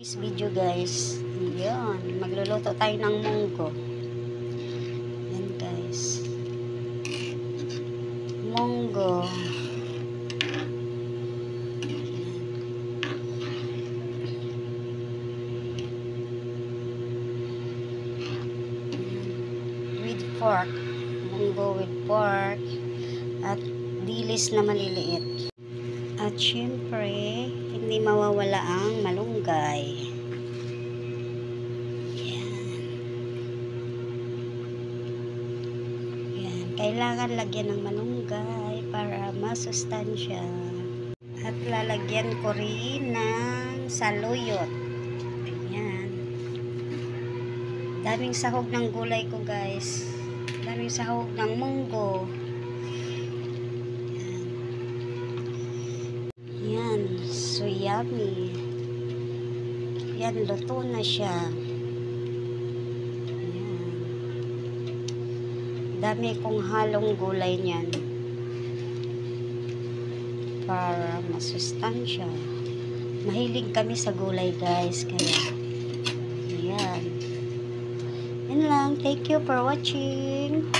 This video guys, yun, magluluto tayo ng munggo. Yan guys, munggo. With pork, munggo with pork at dilis na maliliit. At syempre, hindi mawawala ang malunggay. Yan. Kailangan lagyan ng malunggay para masustansya. At lalagyan ko rin ng saluyot. Ayan. Daming sahog ng gulay ko guys. Daming sahog ng munggo. Yan, so yummy. Yan, luto na siya. Yan. Dami kong halong gulay niyan para masustansya. Mahilig kami sa gulay guys, kaya yan. Yan lang. Thank you for watching.